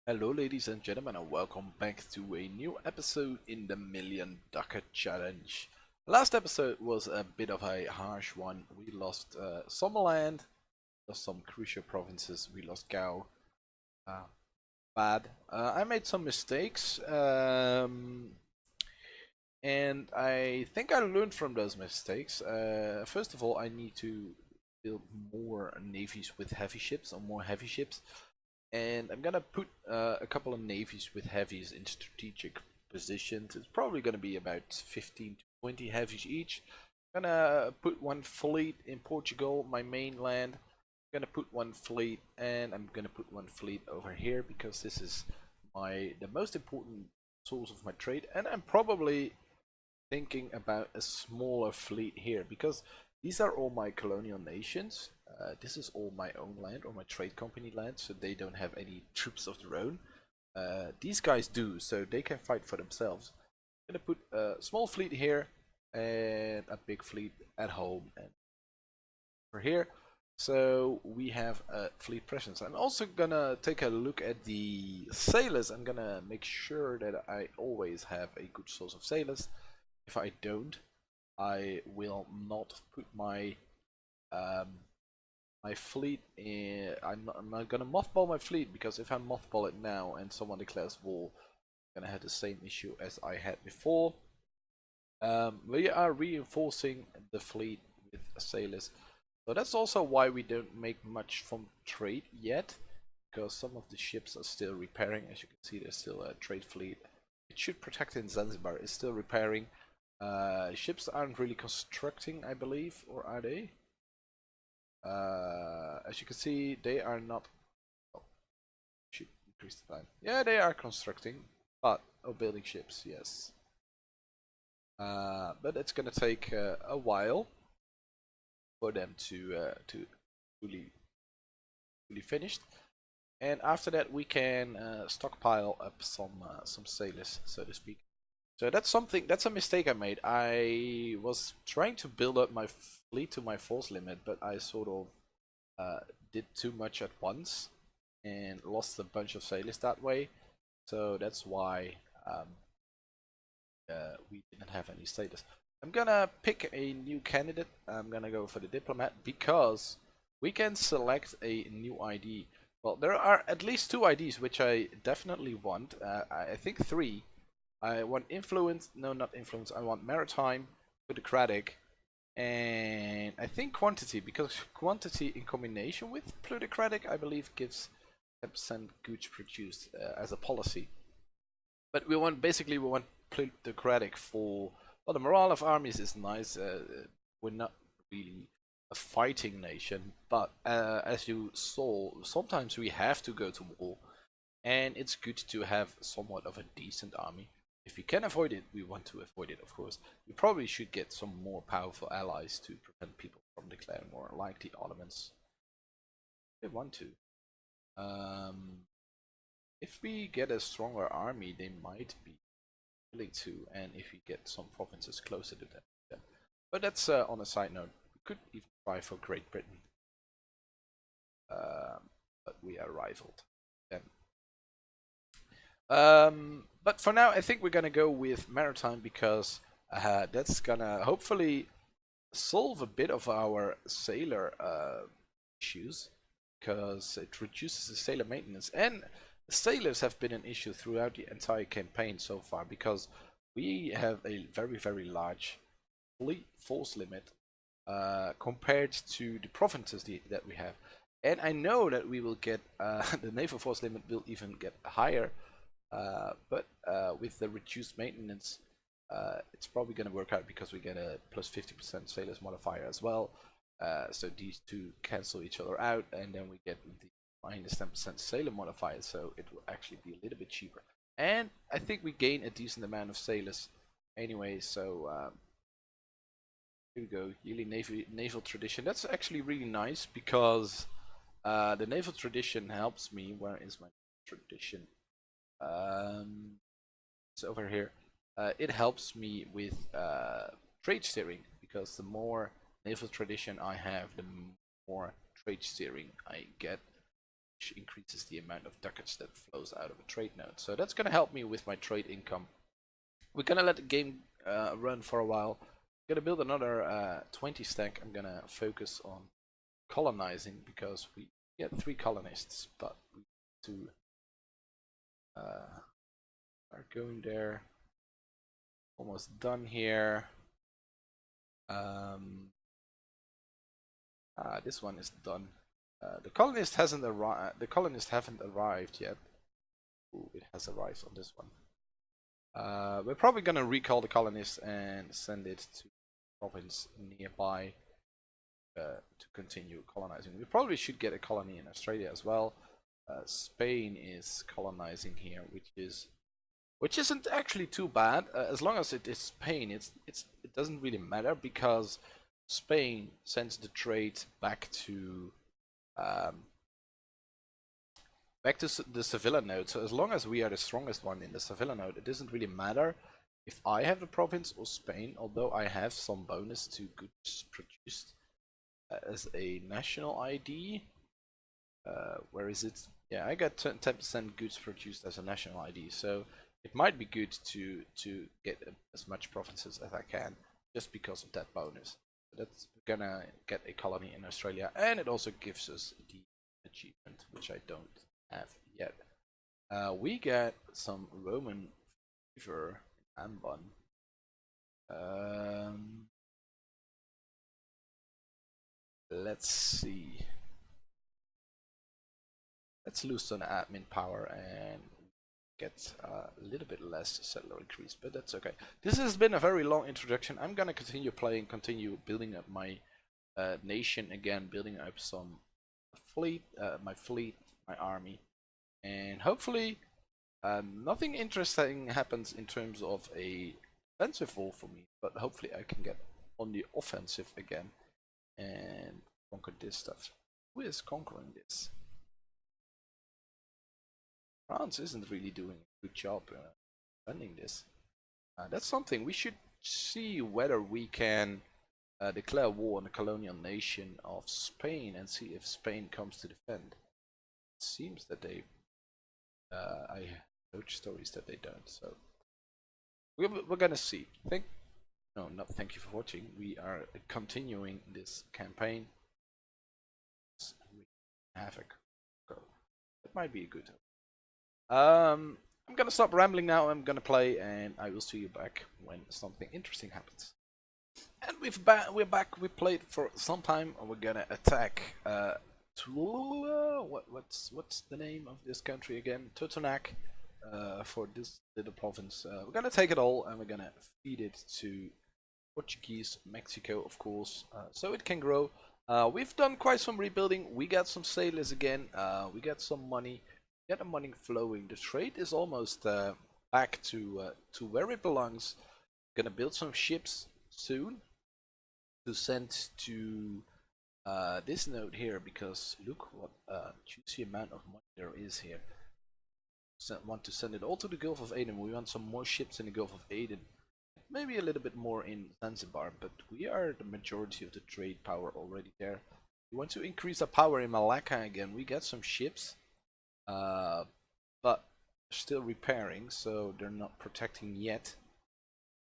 Hello ladies and gentlemen and welcome back to a new episode in the Million Ducat Challenge. Last episode was a bit of a harsh one. We lost some land, lost some crucial provinces, we lost Gao. Uh, Bad. I made some mistakes and I think I learned from those mistakes. First of all, I need to build more navies with heavy ships or more heavy ships. And I'm gonna put a couple of navies with heavies in strategic positions. It's probably gonna be about 15 to 20 heavies each. I'm gonna put one fleet in Portugal, my mainland. I'm gonna put one fleet, and I'm gonna put one fleet over here because this is the most important source of my trade. And I'm probably thinking about a smaller fleet here because these are all my colonial nations. This is all my own land or my trade company land, so they don't have any troops of their own. These guys do, so they can fight for themselves. I'm gonna put a small fleet here and a big fleet at home and over here. So we have a fleet presence. I'm also gonna take a look at the sailors. I'm gonna make sure that I always have a good source of sailors. If I don't, I will not put my my fleet in. I'm not gonna mothball my fleet because if I mothball it now and someone declares war, I'm gonna have the same issue as I had before. We are reinforcing the fleet with sailors, so that's also why we don't make much from trade yet, because some of the ships are still repairing. As you can see, there's still a trade fleet. It should protect in Zanzibar. Is still repairing. Ships aren't really constructing, I believe, or are they? As you can see, they are not. Oh, should increase the time. Yeah, they are constructing, but building ships, yes. But it's gonna take a while for them to fully finished. And after that, we can stockpile up some sailors, so to speak. So that's a mistake I made. I was trying to build up my fleet to my force limit, but I sort of did too much at once and lost a bunch of sailors that way. So that's why we didn't have any sailors. I'm gonna pick a new candidate. I'm gonna go for the diplomat because we can select a new ID. Well, there are at least two IDs which I definitely want. I think three. I want influence. No, not influence. I want maritime, plutocratic, and I think quantity, because quantity in combination with plutocratic, I believe, gives 10% goods produced as a policy. But we want plutocratic for. Well, the morale of armies is nice. We're not really a fighting nation, but as you saw, sometimes we have to go to war, and it's good to have somewhat of a decent army. If we can avoid it, we want to avoid it, of course. We probably should get some more powerful allies to prevent people from declaring war, like the Ottomans. They want to. Um, if we get a stronger army, they might be willing to, and if we get some provinces closer to them. But that's on a side note. We could even try for Great Britain, but we are rivaled. Then but for now, I think we're gonna go with maritime because that's gonna hopefully solve a bit of our sailor issues, because it reduces the sailor maintenance, and sailors have been an issue throughout the entire campaign so far because we have a very large fleet force limit compared to the provinces that we have. And I know that we will get the naval force limit will even get higher, but with the reduced maintenance, it's probably going to work out because we get a plus 50% sailors modifier as well. So these two cancel each other out, and then we get the minus 10% sailor modifier, so it will actually be a little bit cheaper. And I think we gain a decent amount of sailors anyway, so here we go, yearly naval tradition. That's actually really nice because the naval tradition helps me. Where is my tradition? It's over here. It helps me with trade steering because the more naval tradition I have, the more trade steering I get, which increases the amount of ducats that flows out of a trade node. So that's going to help me with my trade income. We're going to let the game run for a while. I'm going to build another 20 stack. I'm going to focus on colonizing because we get 3 colonists, but we to are going there. Almost done here. This one is done. The colonist hasn't arrived. The colonists haven't arrived yet. Ooh, it has arrived on this one. We're probably gonna recall the colonists and send it to a province nearby to continue colonizing. We probably should get a colony in Australia as well. Spain is colonizing here, which isn't actually too bad as long as it is Spain. It doesn't really matter because Spain sends the trade back to the Sevilla node. So as long as we are the strongest one in the Sevilla node, it doesn't really matter if I have the province or Spain. Although I have some bonus to goods produced as a national ID. Where is it? Yeah, I got 10% goods produced as a national ID. So it might be good to get as much provinces as I can just because of that bonus. That's gonna get a colony in Australia, and it also gives us the achievement, which I don't have yet. We get some Roman fever in Ambon. Let's see. Let's lose some admin power and get a little bit less settler increase, but that's okay. This has been a very long introduction. I'm gonna continue playing, continue building up my nation again, building up some fleet, my army, and hopefully nothing interesting happens in terms of a defensive war for me, but hopefully I can get on the offensive again and conquer this stuff. Who is conquering this? France isn't really doing a good job funding this. That's something we should see whether we can declare war on the colonial nation of Spain and see if Spain comes to defend. It seems that they, I heard stories that they don't. So we're gonna see. Thank you for watching. We are continuing this campaign. Havoc. It might be a good. I'm gonna stop rambling now. I'm gonna play, and I will see you back when something interesting happens. And we're back. We played for some time. We're gonna attack. What's the name of this country again? Totonac. For this little province, we're gonna take it all, and we're gonna feed it to Portuguese Mexico, of course, so it can grow. We've done quite some rebuilding. We got some sailors again. We got some money. Get the money flowing. The trade is almost back to where it belongs. Gonna build some ships soon to send to this node here, because look what juicy amount of money there is here. Want to send it all to the Gulf of Aden. We want some more ships in the Gulf of Aden. Maybe a little bit more in Zanzibar, but we are the majority of the trade power already there. We want to increase our power in Malacca again. We got some ships. But still repairing, so they're not protecting yet.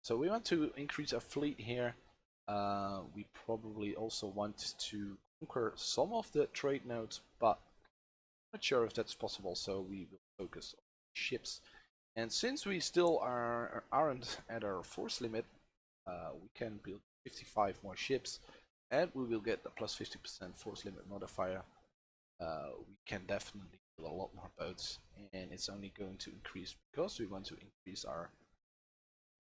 So we want to increase our fleet here. We probably also want to conquer some of the trade nodes, but I'm not sure if that's possible, so we will focus on ships. And since we still aren't at our force limit, we can build 55 more ships, and we will get the plus 50% force limit modifier. We can definitely build a lot more boats, and it's only going to increase because we want to increase our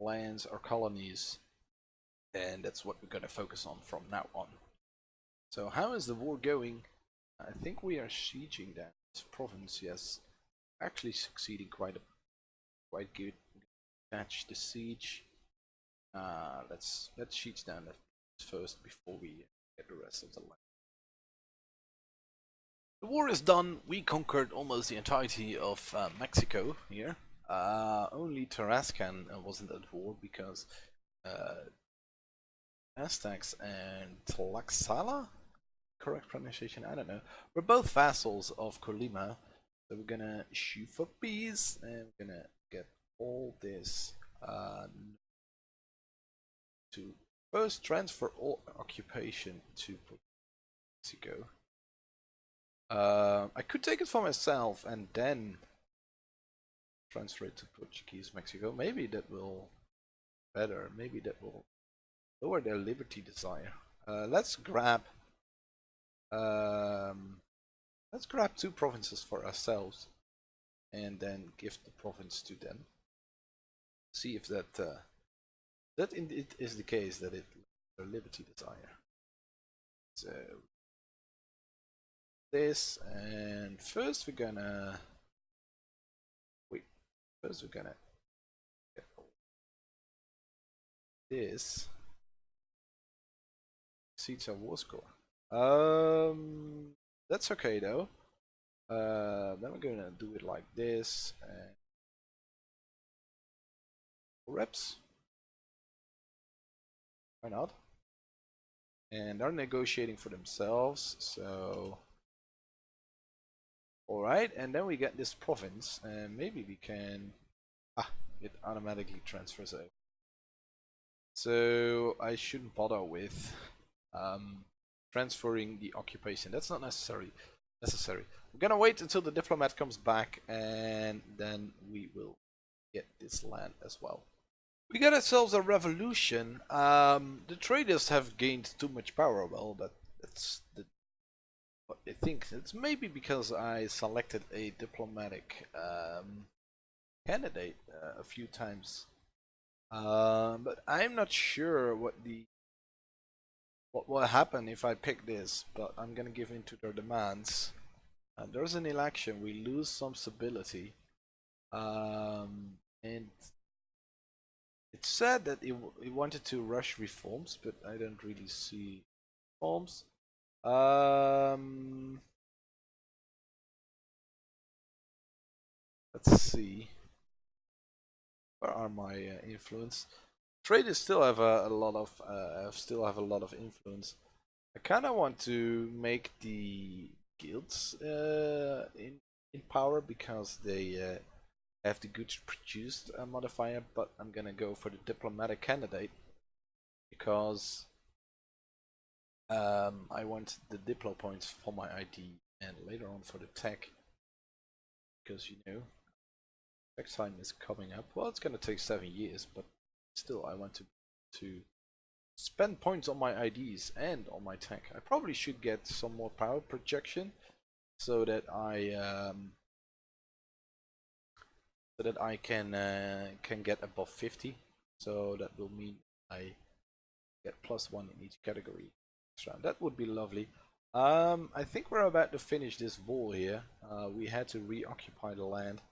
lands, our colonies, and that's what we're going to focus on from now on. So how is the war going? I think we are sieging that province. Yes, actually succeeding quite good. Catch the siege. Let's siege down that first before we get the rest of the land. The war is done. We conquered almost the entirety of Mexico here. Only Tarascan wasn't at war because Aztecs and Tlaxcala correct pronunciation? I don't know. We're both vassals of Colima, so we're gonna shoot for peace, and we're gonna get all this to first transfer all occupation to Mexico. I could take it for myself and then transfer it to Portuguese Mexico. Maybe that will better. Maybe that will lower their liberty desire. Let's grab 2 provinces for ourselves, and then give the province to them. See if that indeed is the case, that it their liberty desire. So this, and first we're gonna wait. First we're gonna get this. Seats are war score. That's okay though. Then we're gonna do it like this, and reps. Why not? And they're negotiating for themselves, so alright, and then we get this province, and maybe we can it automatically transfers over. So I shouldn't bother with transferring the occupation. That's not necessary. We're gonna wait until the diplomat comes back, and then we will get this land as well. We got ourselves a revolution. The traders have gained too much power. Well, that's what I think. It's maybe because I selected a diplomatic candidate a few times, but I'm not sure what will happen if I pick this. But I'm gonna give in to their demands. There's an election. We lose some stability, and it said that it wanted to rush reforms, but I don't really see reforms. Let's see. Where are my influence? Traders still have a lot of influence. I kind of want to make the guilds in power, because they have the goods produced modifier, but I'm gonna go for the diplomatic candidate because I want the diplo points for my ID and later on for the tech, because you know next time is coming up. Well, it's gonna take 7 years, but still I want to spend points on my IDs and on my tech. I probably should get some more power projection so that I can get above 50. So that will mean I get +1 in each category. That would be lovely. I think we're about to finish this wall here. We had to reoccupy the land.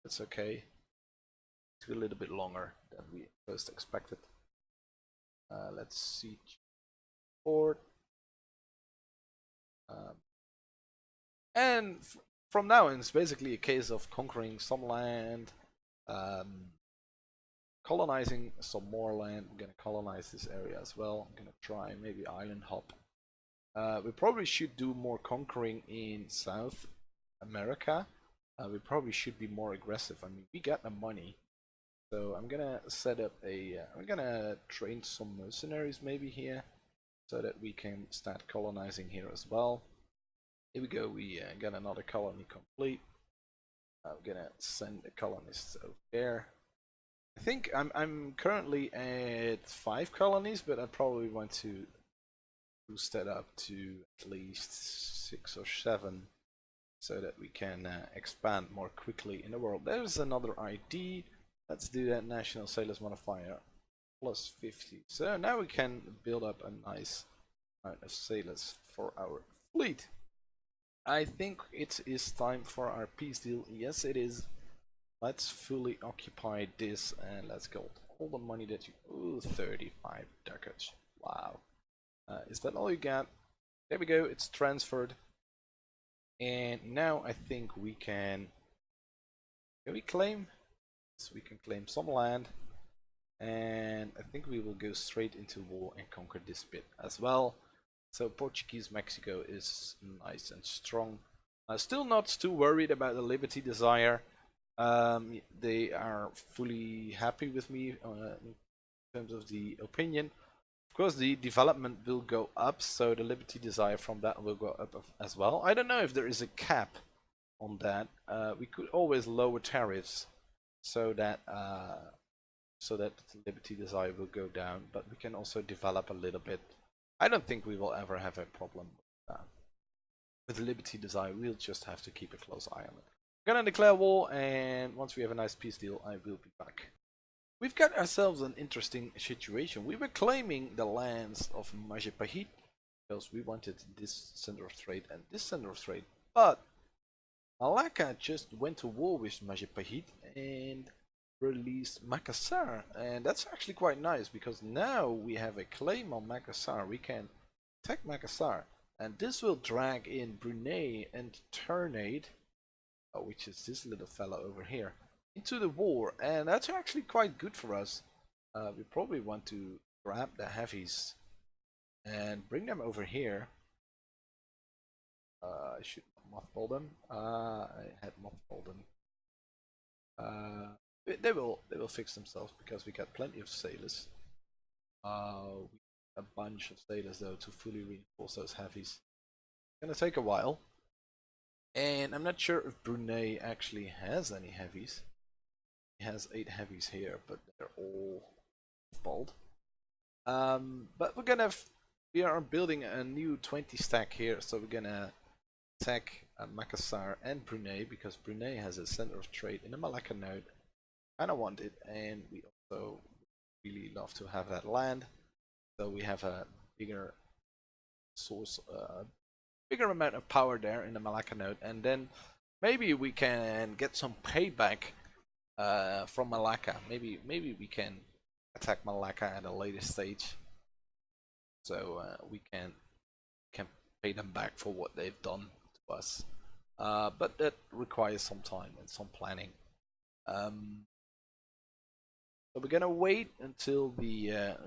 That's okay. It took a little bit longer than we first expected. Let's see. Port. And from now on, it's basically a case of conquering some land, colonizing some more land. I'm gonna colonize this area as well. I'm gonna try maybe island hop. We probably should do more conquering in South America. We probably should be more aggressive. I mean, we got the money, so I'm gonna set up I'm gonna train some mercenaries maybe here, so that we can start colonizing here as well. Here we go. We got another colony complete. I'm gonna send the colonists over there. I think I'm currently at 5 colonies, but I probably want to boost that up to at least 6 or 7, so that we can expand more quickly in the world. There's another ID. Let's do that. National Sailors modifier +50. So now we can build up a nice amount of sailors for our fleet. I think it is time for our peace deal. Yes, it is. Let's fully occupy this, and let's go. All the money that you... Ooh, 35 ducats. Wow. Is that all you got? There we go. It's transferred. And now I think we can... Can we claim? Yes, we can claim some land. And I think we will go straight into war and conquer this bit as well. So Portuguese Mexico is nice and strong. Still not too worried about the Liberty Desire. They are fully happy with me in terms of the opinion. Of course, the development will go up, so the Liberty Desire from that will go up as well. I don't know if there is a cap on that. We could always lower tariffs so that the Liberty Desire will go down, but we can also develop a little bit. I don't think we will ever have a problem with Liberty Desire. We'll just have to keep a close eye on it. I'm gonna declare war, and once we have a nice peace deal, I will be back. We've got ourselves an interesting situation. We were claiming the lands of Majapahit because we wanted this center of trade and this center of trade, but Malacca just went to war with Majapahit and released Makassar, and that's actually quite nice because now we have a claim on Makassar. We can attack Makassar, and this will drag in Brunei and Ternate, which is this little fella over here, into the war, and that's actually quite good for us. We probably want to grab the heavies and bring them over here. I should mothball them. I had mothballed them. They will fix themselves because we got plenty of sailors. A bunch of sailors though to fully reinforce those heavies. It's gonna take a while, and I'm not sure if Brunei actually has any heavies. He has 8 heavies here, but they're all bald. But we are building a new 20 stack here, so we're gonna attack Makassar and Brunei because Brunei has a center of trade in the Malacca node. Kinda want it, and we also really love to have that land, so we have a bigger source, bigger amount of power there in the Malacca node, and then maybe we can get some payback from Malacca. Maybe we can attack Malacca at a later stage, so we can pay them back for what they've done to us. But that requires some time and some planning. So we're gonna wait until the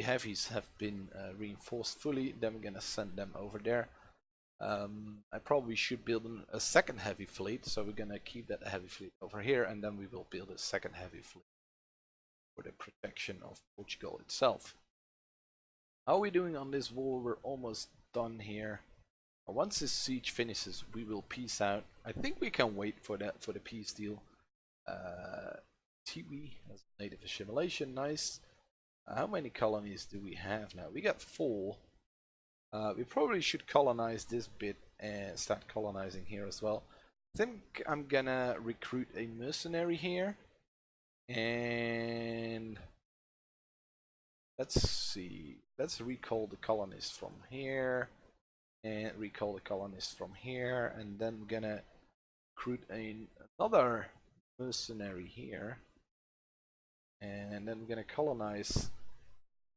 heavies have been reinforced fully. Then we're gonna send them over there. I probably should build a second heavy fleet, so we're gonna keep that heavy fleet over here, and then we will build a second heavy fleet for the protection of Portugal itself. How are we doing on this war? We're almost done here. Once this siege finishes, we will peace out. I think we can wait for the peace deal. Tiwi as native assimilation, nice. How many colonies do we have now? We got 4. We probably should colonize this bit and start colonizing here as well. I think I'm gonna recruit a mercenary here, and let's see. Let's recall the colonists from here. And recall the colonists from here, and then we're gonna recruit another mercenary here, and then we're gonna colonize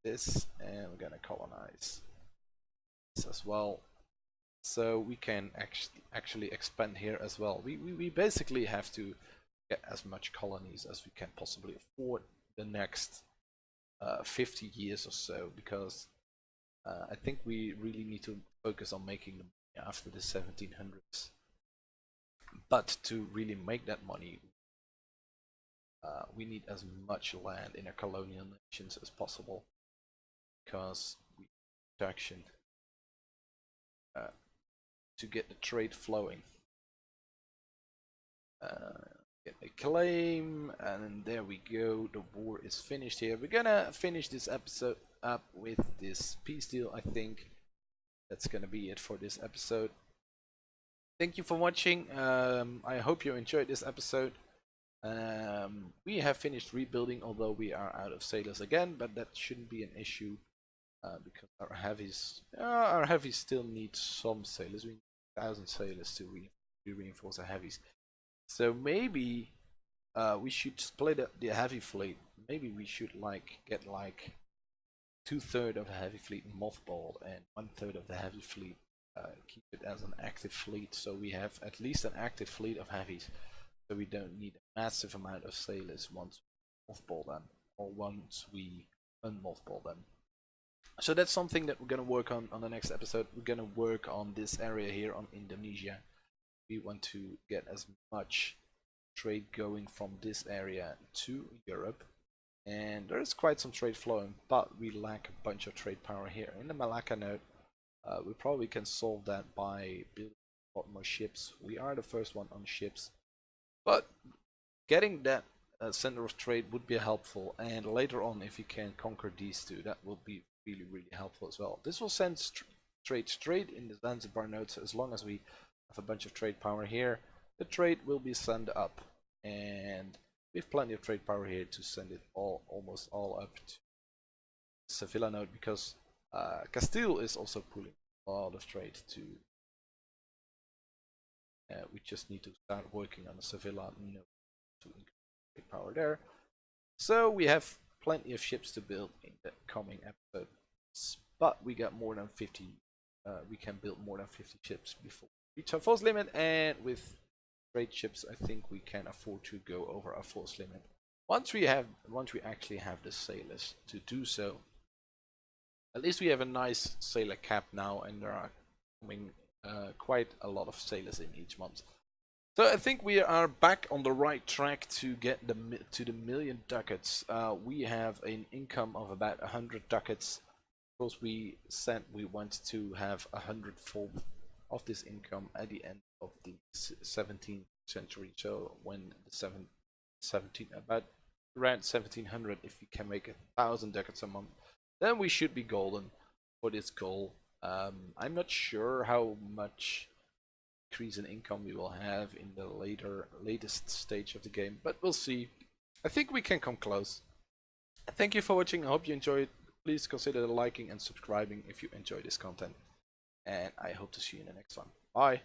this, and we're gonna colonize this as well, so we can actually expand here as well. We basically have to get as much colonies as we can possibly afford the next 50 years or so, because I think we really need to focus on making the money after the 1700s. But to really make that money, we need as much land in our colonial nations as possible, because we need production to get the trade flowing. Get a claim, and there we go. The war is finished here. We're gonna finish this episode up with this peace deal. I think that's gonna be it for this episode. Thank you for watching. I hope you enjoyed this episode. We have finished rebuilding, although we are out of sailors again, but that shouldn't be an issue because our heavies still need some sailors. We need 1,000 sailors to reinforce our heavies. So maybe we should split up the heavy fleet. Maybe we should get 2/3 of the heavy fleet mothballed and 1/3 of the heavy fleet keep it as an active fleet, so we have at least an active fleet of heavies, so we don't need a massive amount of sailors once we mothball them, or once we unmothball them. So that's something that we're gonna work on the next episode. We're gonna work on this area here on Indonesia. We want to get as much trade going from this area to Europe, and there is quite some trade flowing, but we lack a bunch of trade power here in the Malacca node. We probably can solve that by building a lot more ships. We are the first one on ships, but getting that center of trade would be helpful, and later on if you can conquer these two, that will be really helpful as well. This will send trade straight in the Zanzibar node, so as long as we have a bunch of trade power here, the trade will be sent up, and we have plenty of trade power here to send it almost all up to Sevilla node, because Castile is also pulling a lot of trade to. We just need to start working on the Sevilla node to increase trade power there. So we have plenty of ships to build in the coming episodes, but we got more than 50. We can build more than 50 ships before we reach our force limit, and with trade ships, I think we can afford to go over our force limit. Once we actually have the sailors to do so. At least we have a nice sailor cap now, and there are coming quite a lot of sailors in each month. So I think we are back on the right track to get to the million ducats. We have an income of about 100 ducats. Of course, we said we want to have 100-fold of this income at the end of the 17th century. So when the about around 1700, if we can make 1,000 ducats a month, then we should be golden for this goal. I'm not sure how much increase in income we will have in the latest stage of the game, but we'll see. I think we can come close. Thank you for watching. I hope you enjoyed. Please consider liking and subscribing if you enjoy this content, and I hope to see you in the next one. Bye.